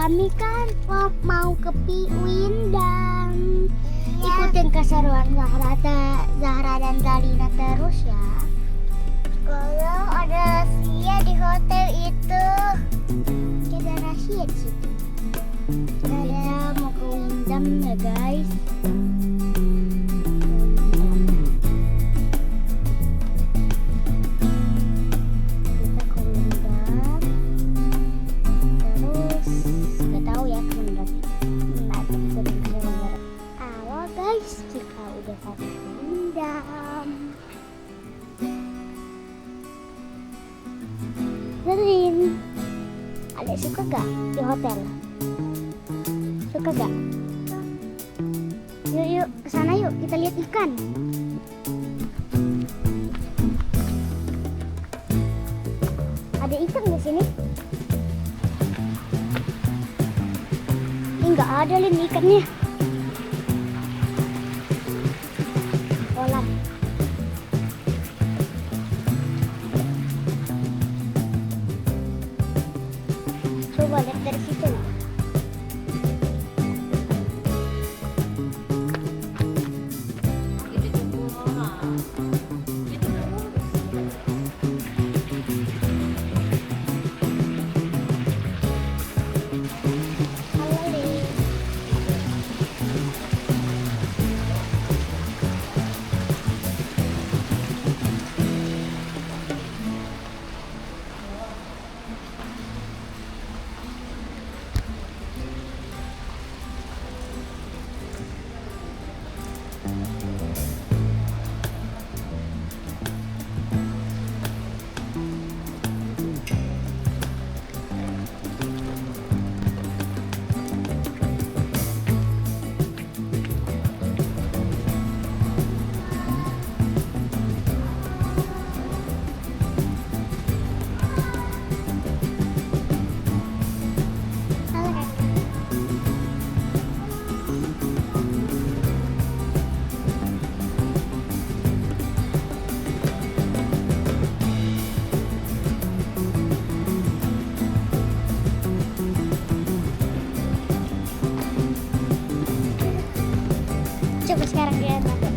kami kan mau ke Piwindang. Ikutin keseruan Zahra dan Zalina terus ya. Kalau ada rahasia di hotel itu, ada rahasia di situ. Kita mau ke Windam ya guys. Zerin, Adek suka gak di hotel? Suka gak? Yuk kesana yuk, kita lihat ikan. Ada ikan di sini? Ini nggak ada Lin ikannya. Kolam. Coba lihat dari situ. Coba sekarang dia masuk.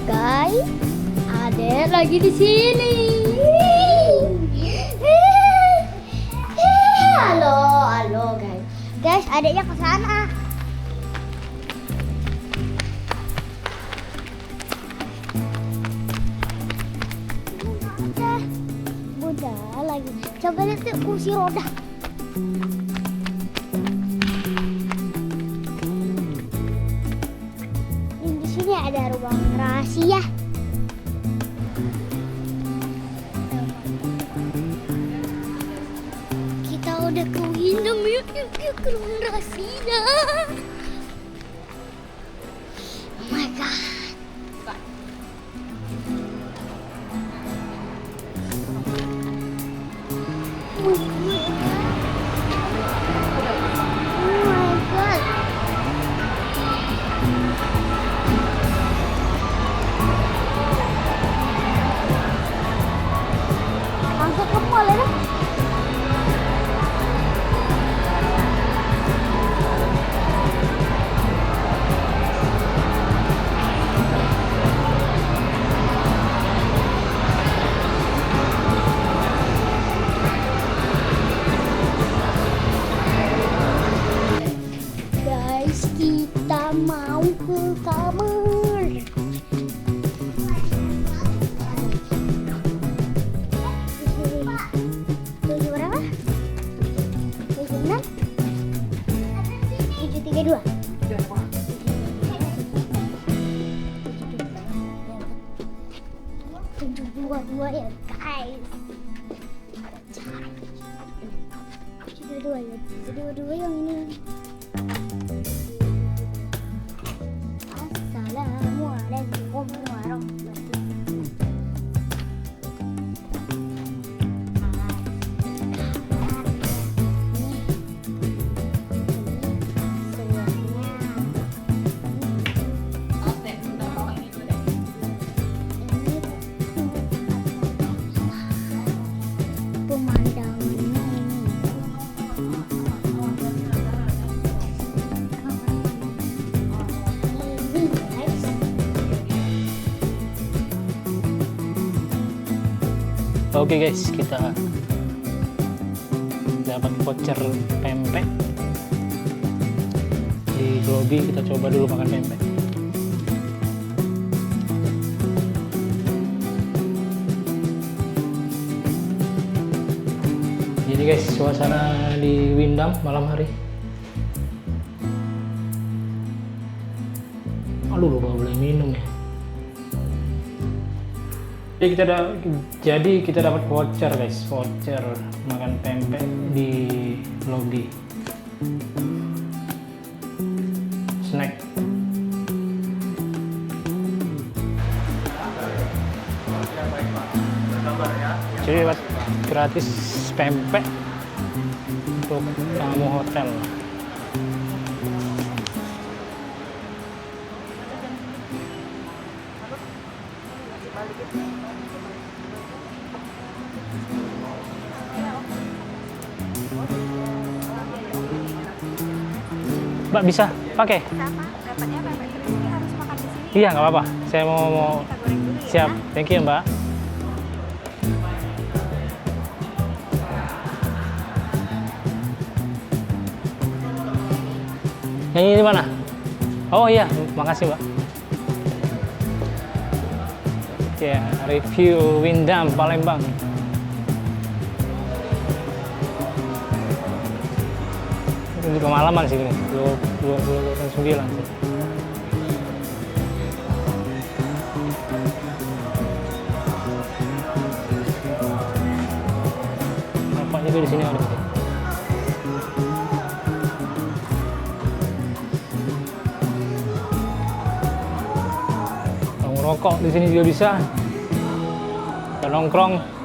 Guys, Adek lagi di sini. Halo guys. Guys, adeknya ke sana. Bunda lagi. Coba lihat tuh kursi roda. Di sini ada ruang rahasia. Kita udah ke Windam, yuk ke ruang rahasia. Oh my god. Kita mau ke kamar. Tujuh berapa? 76? 732. 722 ya guys. 722 ya. 722 yang ini. Assalamualaikum warahmatullahi wabarakatuh. Oke guys, kita dapat voucher pempek di lobby. Kita coba dulu makan pempek. Jadi guys, suasana di Windam malam hari. Aduh, lupa beli minum ya. Jadi kita dapat voucher guys, voucher makan pempek di lobby. Snack. Jadi dapat gratis pempek untuk tamu hotel. Mbak bisa pakai? Sama, dapatnya pempek crispy harus makan di sini. Iya, nggak apa-apa. Saya mau Kita goreng dulu ya. siap. Thank you Mbak. Yang ini di mana? Oh iya, makasih Mbak. Ya, review Windam Palembang. Ini kemalaman sih ini, 29 sih. Apa juga di sini ada. Ngerokok di sini juga bisa. Dan nongkrong.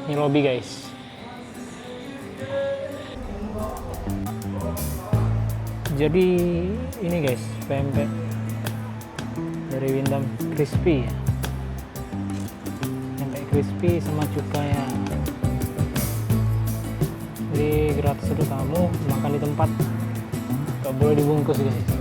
Ini lobby guys. Jadi ini guys, pempek dari Windam crispy ya. Pempek crispy sama cukanya. Jadi gratis untuk tamu makan di tempat. Gak boleh dibungkus guys.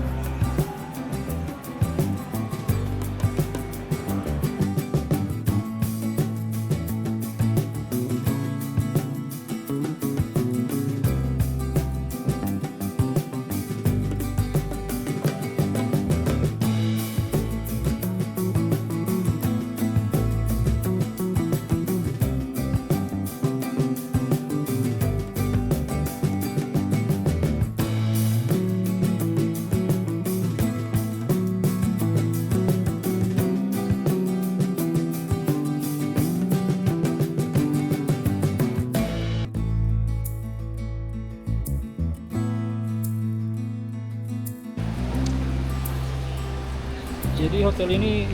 Jadi hotel ini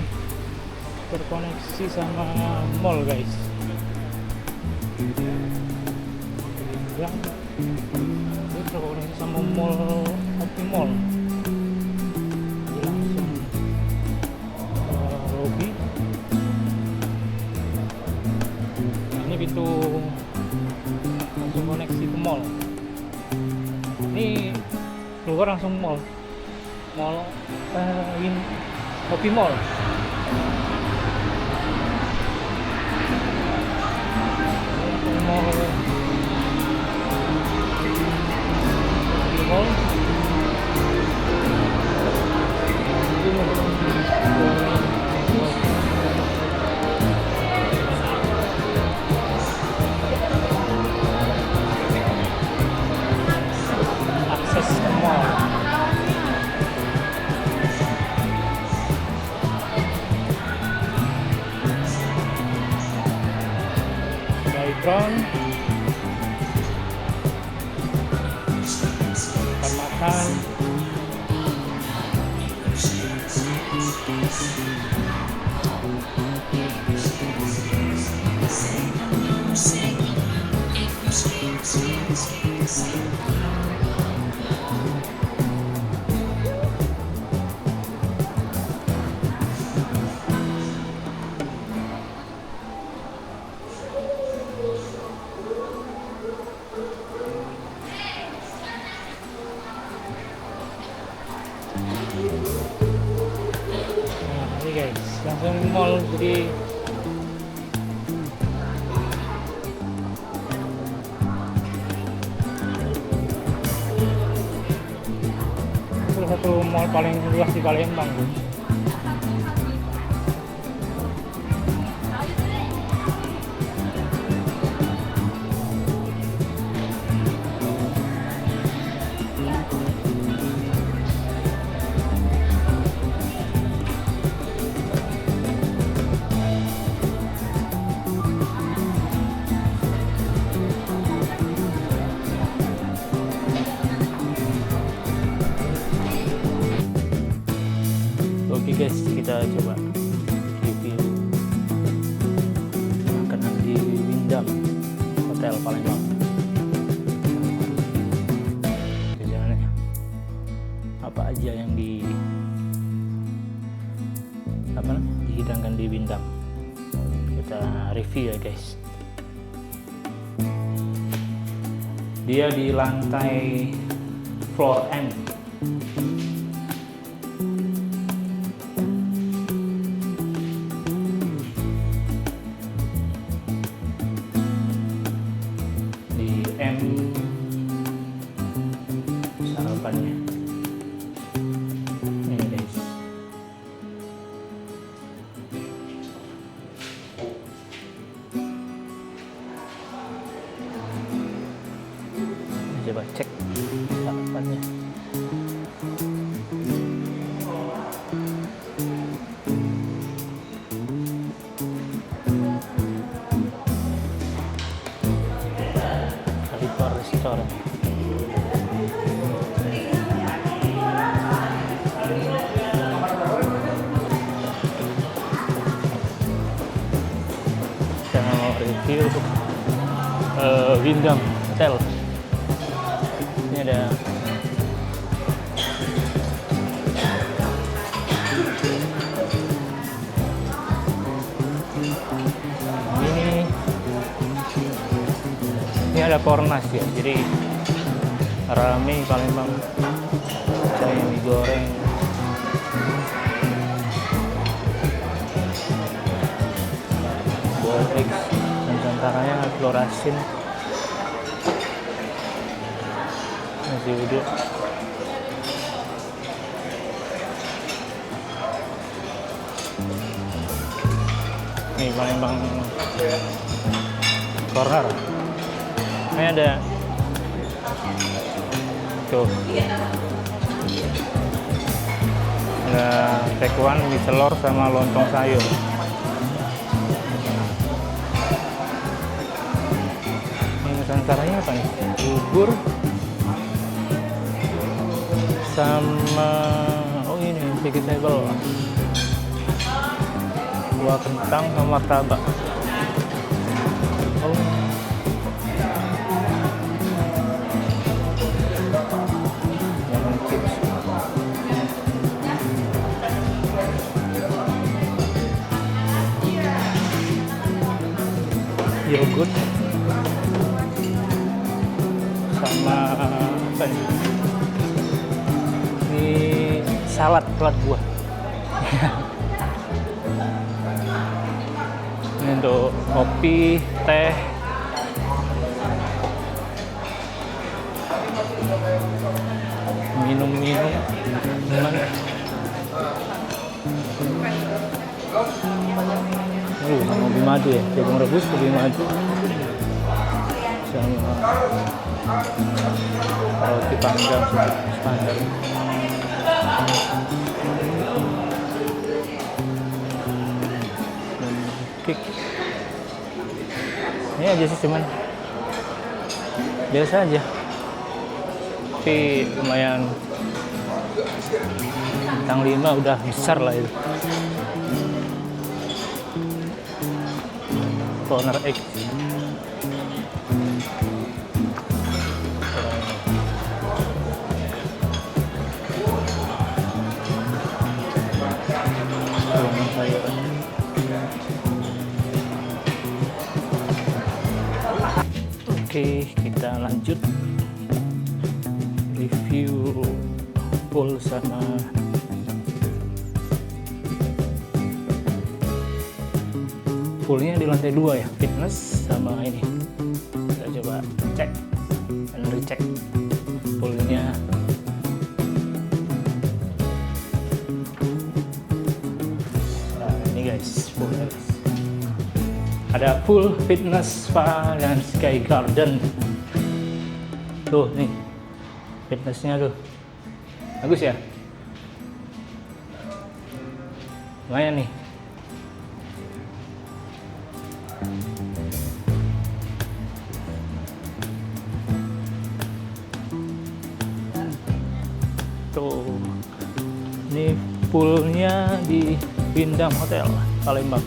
terkoneksi sama mall guys. Bilang dia terkoneksi sama mall Happy Mall. Jadi langsung lobby. Ini pintu langsung koneksi ke mall. Ini keluar langsung mall. Mall Happy Mall. Mall Happy Mall. Akses ke mall. Background tempat makan, ini guys, langsung mall. Jadi salah satu mall paling luas di Palembang tuh. Oke guys, kita coba review makanan di Windam Hotel Palembang. Jajanannya apa aja yang dihidangkan di Windam, kita review ya guys. Dia di lantai floor M. Sarapannya ini guys. Coba cek sarapannya. Khalifa Restoran. Review Windam Hotel. Ini ada ini ada kornas ya, jadi rame Palembang, kayak mie goreng, boiled eggs, antaranya telur asin, nasi uduk, ini Palembang corner. Ini ada tuh, ada tekuan, mie telur sama lontong sayur. Antaranya apa nih? Bubur sama ini vegetable, buah kentang sama martabak. Lemon chips. Yogurt sama apa ini? Ini salad buah. Ini untuk kopi, teh, minum-minum, sama ubi madu ya, jagung rebus, ubi madu, sama roti panggang standar. Kek ini aja sih, cuman biasa aja, tapi lumayan. Bintang 5 udah besar lah itu. Corner egg. Oke, kita lanjut review pool sama poolnya di lantai 2 ya, fitness sama ini. Kita coba cek dan recheck poolnya. Nah, ini guys, poolnya guys. Ada pool, fitness, spa, dan sky garden. Tuh nih, fitnessnya tuh bagus ya, lumayan nih. Tuh, ini poolnya di Windham Hotel Palembang.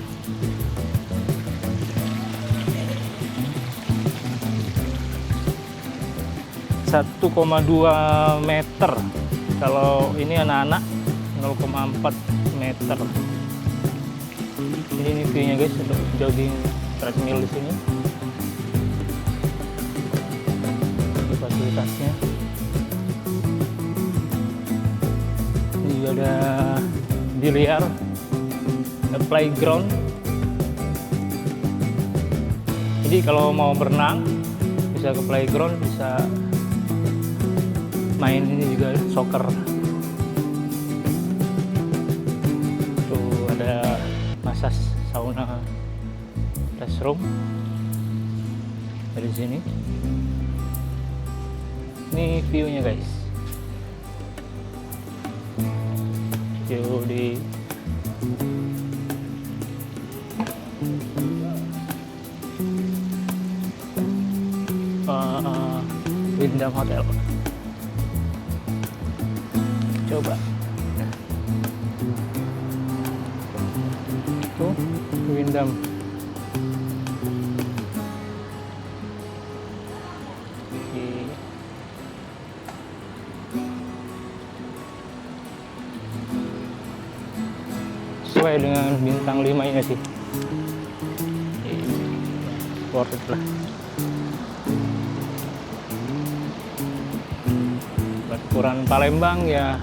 Satu 1,2 meter. Kalau ini anak-anak 0,4 meter. Ini view-nya guys, untuk jogging treadmill di sini. Ini fasilitasnya. Ini juga ada biliar, ada playground. Jadi kalau mau berenang bisa ke playground, bisa main ini juga soccer. Tuh ada massage, sauna, restroom dari sini. Ini view-nya guys. View di Windham Hotel. Coba tuh Windham. Sesuai dengan bintang 5 ini sih, worth it lah. Buat ukuran Palembang ya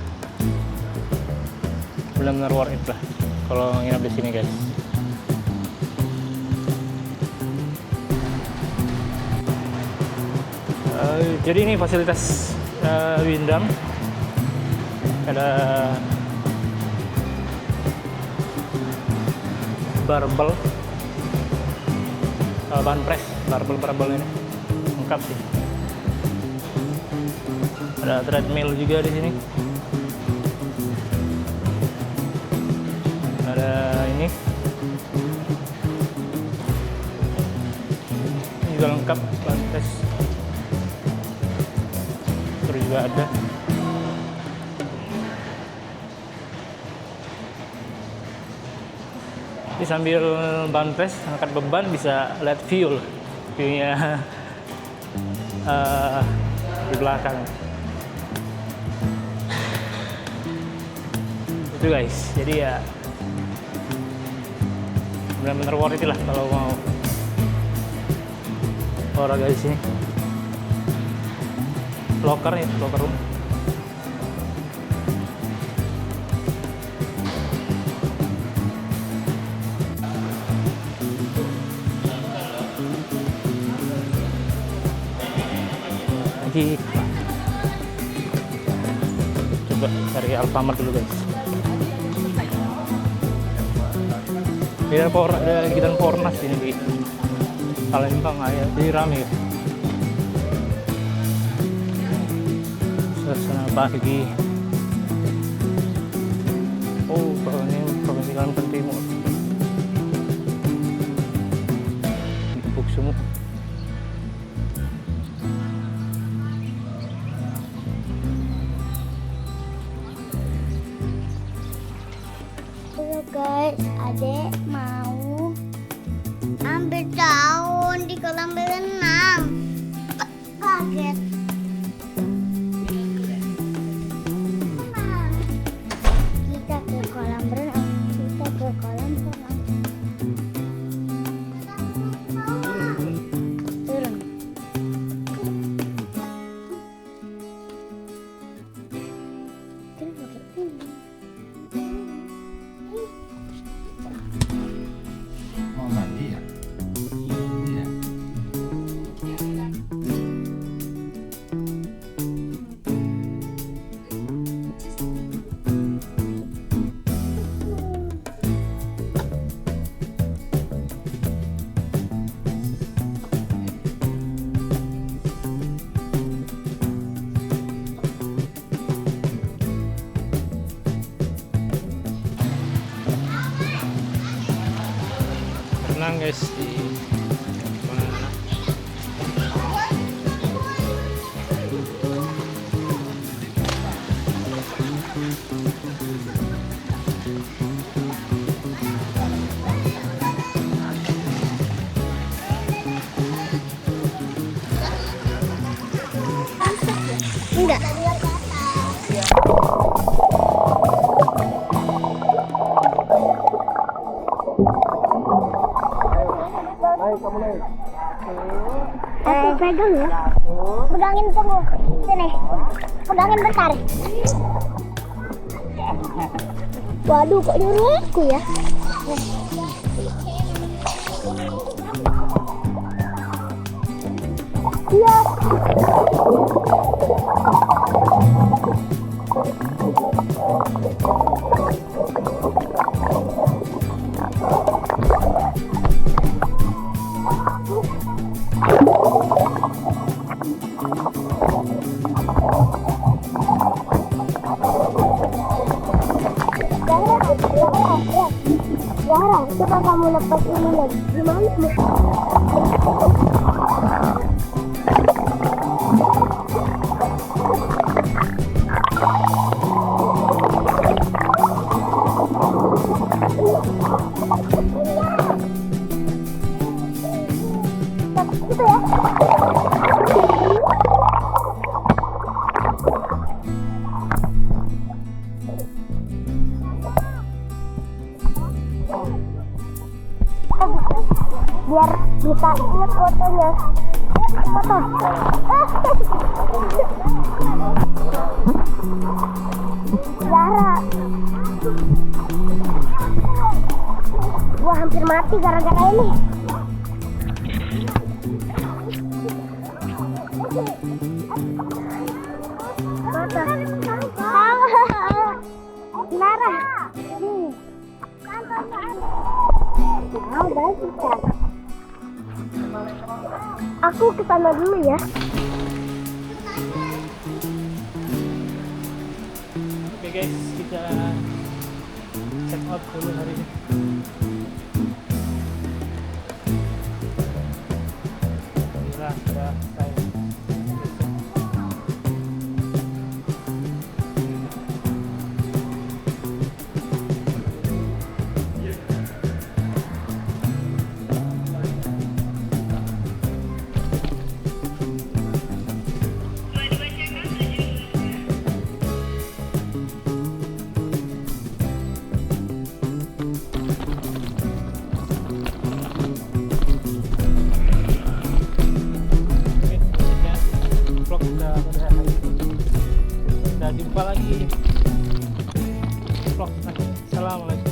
benar-benar worth it lah kalau nginap di sini guys. Jadi ini fasilitas Windham. Ada barbel, ban press, barbel ini lengkap sih. Ada treadmill juga di sini. Ada ini juga lengkap, ban press. Terus juga ada ini sambil ban press angkat beban bisa lihat view-nya di belakang. Itu guys, jadi ya benar-benar worth it lah kalau mau olahraga di sini. Locker nih, locker room. Lagi coba cari Alfamart dulu guys. Ada kegiatan Pornas ini di Palembang ya, jadi rame ya. Suasana pagi. Oh, ini Provinsi Kalimantan Timur. Dipuk semua. Halo guys, adek mau ambil daun di kolam berenang. Kaget. Kita ke kolam berenang. Kita ke kolam berenang. Turun. Turun pakai ini. Mau mandi berenang guys di mana. Enggak. Aku pegang ya. Pegangin tunggu. Sini. Pegangin bentar. Waduh, kok nyuruh aku ya? Iya. Zahra, coba kamu lepas ini lagi. Gimana? Gitu ya. Biar bisa ingat fotonya. Foto. Zahra, gua hampir mati gara-gara ini. Foto. Zahra. Aku ke sana dulu ya. Oke guys, kita check out dulu hari ini. Sudah selesai. Jumpa lagi vlog. Assalamualaikum.